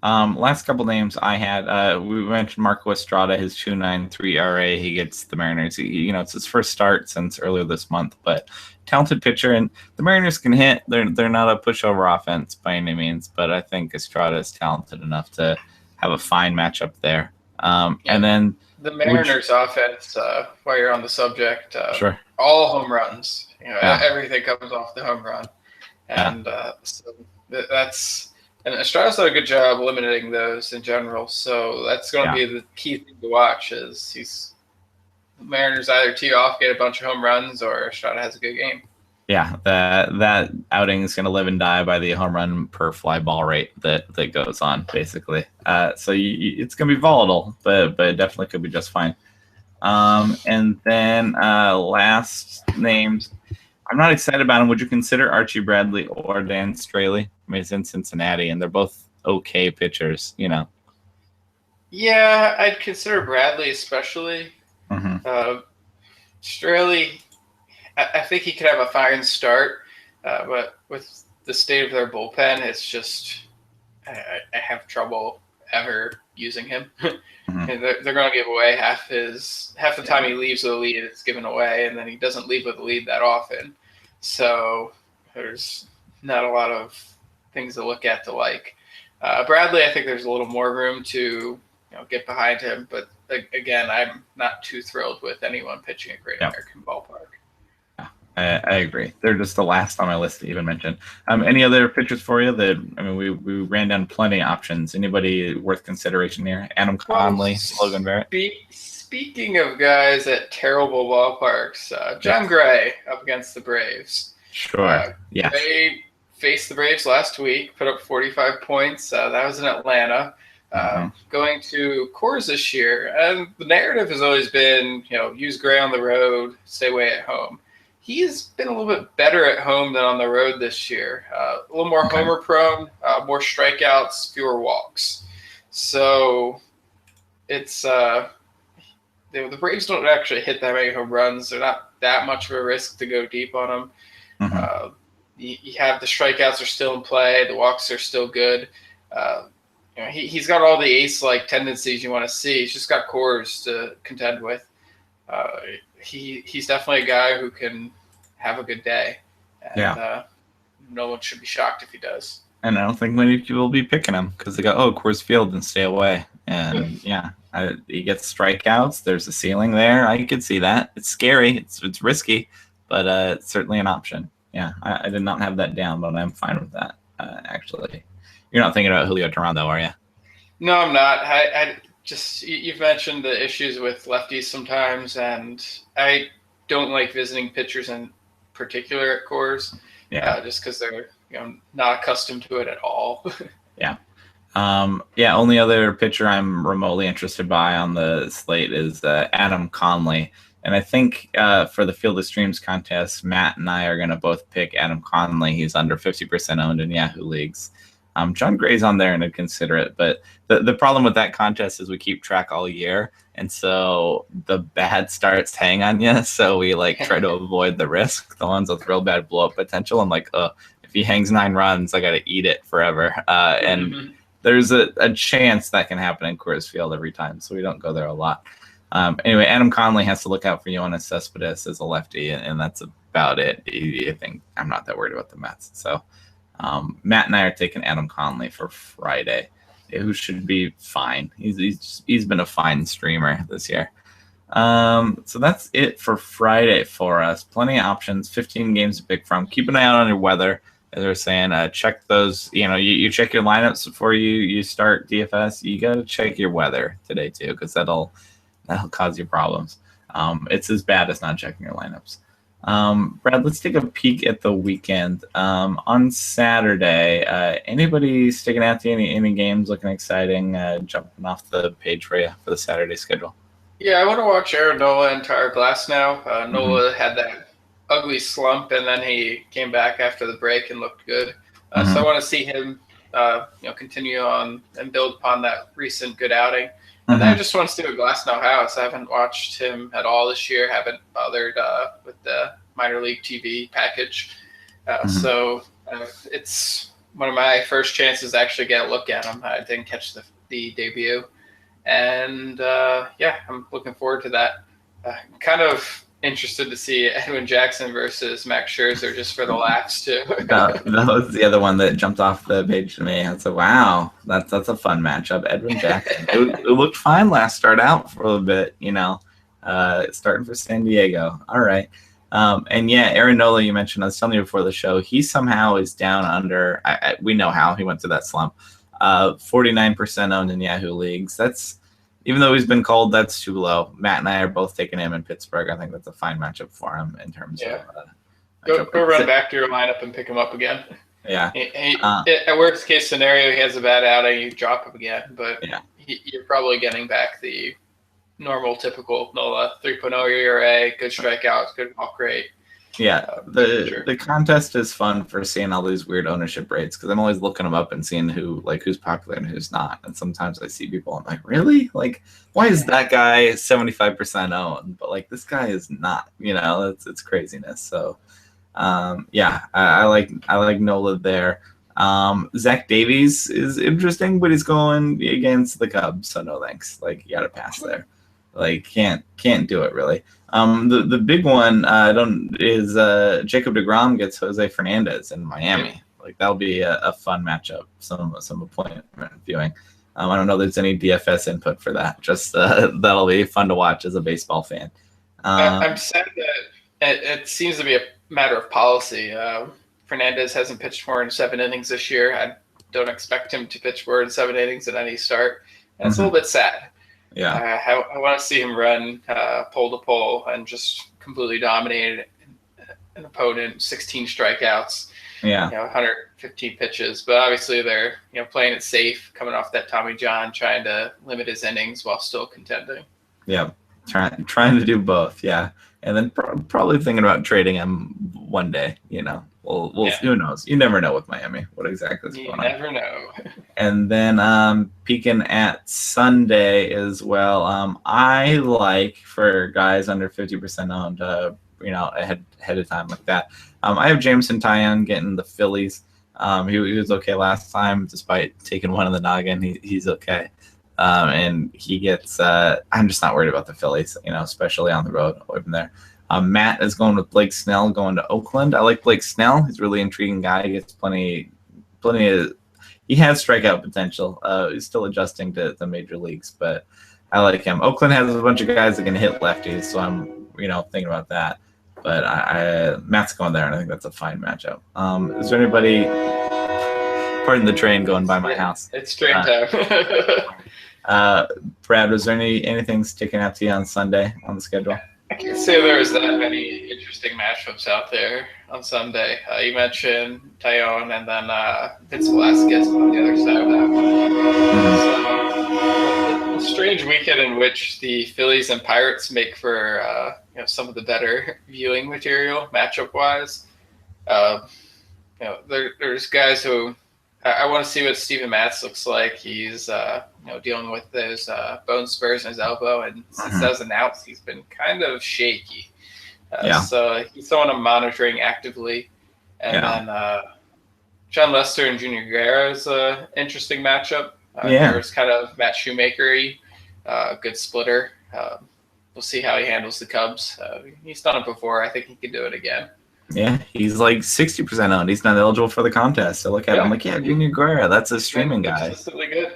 Last couple names I had, we mentioned Marco Estrada, his 2.93 ERA. He gets the Mariners. It's his first start since earlier this month, but talented pitcher, and the Mariners can hit. They're not a pushover offense by any means, but I think Estrada is talented enough to have a fine matchup there. And then the Mariners offense, while you're on the subject, sure, all home runs. Everything comes off the home run, and so that's. And Estrada's done a good job limiting those in general, so that's going to be the key thing to watch. Is Mariners either tee off, get a bunch of home runs, or Estrada has a good game. Yeah, that outing is going to live and die by the home run per fly ball rate that goes on, basically. So it's going to be volatile, but it definitely could be just fine. And then last names, I'm not excited about him. Would you consider Archie Bradley or Dan Straley? I mean, it's in Cincinnati, and they're both okay pitchers, you know. Yeah, I'd consider Bradley especially. Straley, I think he could have a fine start, but with the state of their bullpen, it's just I have trouble ever using him. And they're going to give away half the time he leaves with a lead, it's given away, and then he doesn't leave with a lead that often. So there's not a lot of things to look at to like. Bradley, I think there's a little more room to get behind him, but again, I'm not too thrilled with anyone pitching at Great American Ballpark. I agree. They're just the last on my list to even mention. Any other pitchers for you? We ran down plenty of options. Anybody worth consideration here? Adam Conley, Logan Barrett. Speaking of guys at terrible ballparks, John Gray up against the Braves. Sure. Yeah. They faced the Braves last week, put up 45 points. That was in Atlanta. Going to Coors this year, and the narrative has always been, use Gray on the road, stay away at home. He's been a little bit better at home than on the road this year. A little more homer prone, more strikeouts, fewer walks. So it's the Braves don't actually hit that many home runs. They're not that much of a risk to go deep on them. You have the strikeouts are still in play. The walks are still good. He's got all the ace-like tendencies you want to see. He's just got Coors to contend with. He's definitely a guy who can have a good day. And no one should be shocked if he does. And I don't think many people will be picking him because they go, Coors Field, and stay away. And he gets strikeouts. There's a ceiling there. I could see that. It's scary. It's risky, but it's certainly an option. Yeah, I did not have that down, but I'm fine with that, actually. You're not thinking about Julio Toronto, are you? No, I'm not. You've mentioned the issues with lefties sometimes, and I don't like visiting pitchers in particular at Coors, just because they're not accustomed to it at all. Only other pitcher I'm remotely interested by on the slate is Adam Conley, and I think for the Field of Streams contest, Matt and I are going to both pick Adam Conley. He's under 50% owned in Yahoo leagues. John Gray's on there and I'd consider it, but the problem with that contest is we keep track all year, and so the bad starts hang on you. So we try to avoid the risk, the ones with real bad blow up potential. I'm like, if he hangs 9 runs, I got to eat it forever. And there's a chance that can happen in Coors Field every time, so we don't go there a lot. Anyway, Adam Conley has to look out for Yoenis Cespedes as a lefty, and that's about it. I think I'm not that worried about the Mets. So Matt and I are taking Adam Conley for Friday, who should be fine. He's been a fine streamer this year. So that's it for Friday for us. Plenty of options, 15 games to pick from. Keep an eye out on your weather. As they're saying, check those. You check your lineups before you start DFS. You got to check your weather today too, because that'll cause you problems. It's as bad as not checking your lineups. Brad, let's take a peek at the weekend. On Saturday, anybody sticking out to any games looking exciting, jumping off the page for you for the Saturday schedule? Yeah, I want to watch Aaron Nola and Tyler Glasnow. Nola had that ugly slump, and then he came back after the break and looked good. So I want to see him continue on and build upon that recent good outing. And then I just want to see what Glasnow has. I haven't watched him at all this year. Haven't bothered with the minor league TV package. So it's one of my first chances to actually get a look at him. I didn't catch the debut. And I'm looking forward to that. Kind of interested to see Edwin Jackson versus Max Scherzer just for the laughs too. that was the other one that jumpp off the page to me. I said, "Wow, that's a fun matchup." Edwin Jackson. it looked fine last start out for a little bit, starting for San Diego. All right, and Aaron Nola, you mentioned. I was telling you before the show, he somehow is down under. We know how he went through that slump. 49% owned in Yahoo leagues. That's, even though he's been cold, that's too low. Matt and I are both taking him in Pittsburgh. I think that's a fine matchup for him in terms Go run back to your lineup and pick him up again. Yeah. At worst case scenario, he has a bad outing, you drop him again. But yeah. You're probably getting back the normal, typical Nola 3.0 ERA, good strikeouts, good walk rate. Yeah, the contest is fun for seeing all these weird ownership rates because I'm always looking them up and seeing who's popular and who's not. And sometimes I see people, I'm like, really? Like, why is that guy 75% owned, but like this guy is not? It's craziness. So, yeah, I like Nola there. Zach Davies is interesting, but he's going against the Cubs, so no thanks. Like, you got to pass there. Like, can't do it really. The big one is Jacob deGrom gets Jose Fernandez in Miami. Like, that'll be a fun matchup. Some appointment viewing. I don't know if there's any DFS input for that. Just that'll be fun to watch as a baseball fan. I'm sad that it seems to be a matter of policy. Fernandez hasn't pitched more than 7 innings this year. I don't expect him to pitch more than 7 innings at any start. And it's a little bit sad. Yeah, I want to see him run pole to pole and just completely dominate an opponent. 16 strikeouts. Yeah, 115 pitches. But obviously they're playing it safe, coming off that Tommy John, trying to limit his innings while still contending. Yeah, trying to do both. Yeah, and then probably thinking about trading him one day. Who knows? You never know with Miami what exactly is going on. You never know. And then peeking at Sunday as well. I like for guys under 50% owned, ahead of time like that. I have Jameson Taillon getting the Phillies. He was okay last time, despite taking one in the noggin. He's okay. And he gets. I'm just not worried about the Phillies, especially on the road away from there. Matt is going with Blake Snell going to Oakland. I like Blake Snell. He's a really intriguing guy. He gets plenty of. He has strikeout potential. He's still adjusting to the major leagues, but I like him. Oakland has a bunch of guys that can hit lefties, so I'm thinking about that. But Matt's going there, and I think that's a fine matchup. Is there anybody? Pardon the train going by my house. It's train time. Brad, was there anything sticking out to you on Sunday on the schedule? I can't say there was that many interesting matchups out there on Sunday. You mentioned Taillon and then Vince Velasquez on the other side of that one. So, a strange weekend in which the Phillies and Pirates make for some of the better viewing material matchup-wise. There's guys who I want to see what Steven Matz looks like. He's dealing with those bone spurs in his elbow, and since that was announced, he's been kind of shaky. So he's someone I'm monitoring actively. And then John Lester and Junior Guerra is an interesting matchup. There's kind of Matt Shoemaker-y, good splitter. We'll see how he handles the Cubs. He's done it before. I think he can do it again. Yeah, he's like 60% owned. He's not eligible for the contest. So look at him. I'm like, Junior Guerra, that's a streaming guy. Consistently good.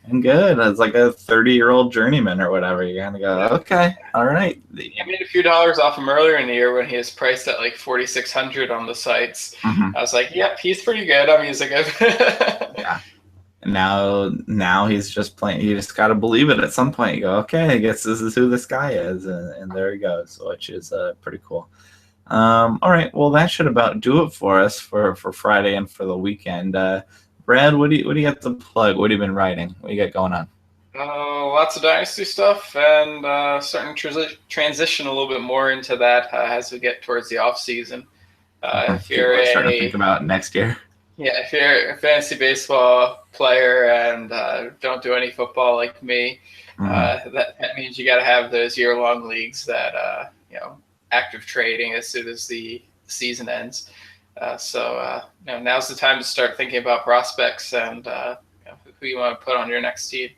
And good. It's like a 30-year-old journeyman or whatever. You kind of go, okay, all right. I made a few dollars off him earlier in the year when he was priced at like $4,600 on the sites. I was like, yep, he's pretty good. I'm using him. Yeah. And now he's just playing. You just got to believe it at some point. You go, okay, I guess this is who this guy is. And there he goes, which is pretty cool. All right, well, that should about do it for us for Friday and for the weekend. Brad, what do you got to plug? What have you been writing? What do you got going on? Lots of Dynasty stuff, and starting to transition a little bit more into that as we get towards the off season. If you're starting to think about next year. Yeah, if you're a fantasy baseball player and don't do any football like me, that means you got to have those year-long leagues that active trading as soon as the season ends. So now's the time to start thinking about prospects and who you want to put on your next team.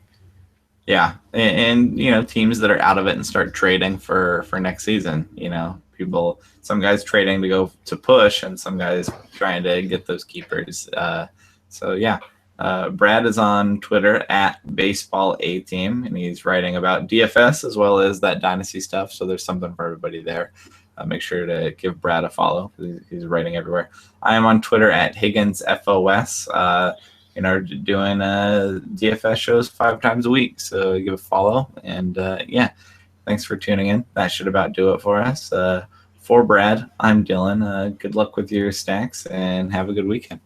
Yeah, and teams that are out of it and start trading for next season. Some guys trading to go to push, and some guys trying to get those keepers. Brad is on Twitter at BaseballAteam, and he's writing about DFS as well as that dynasty stuff. So there's something for everybody there. Make sure to give Brad a follow because he's writing everywhere. I am on Twitter at HigginsFOS. Doing DFS shows 5 times a week. So give a follow. And thanks for tuning in. That should about do it for us. for Brad, I'm Dylan. Good luck with your stacks and have a good weekend.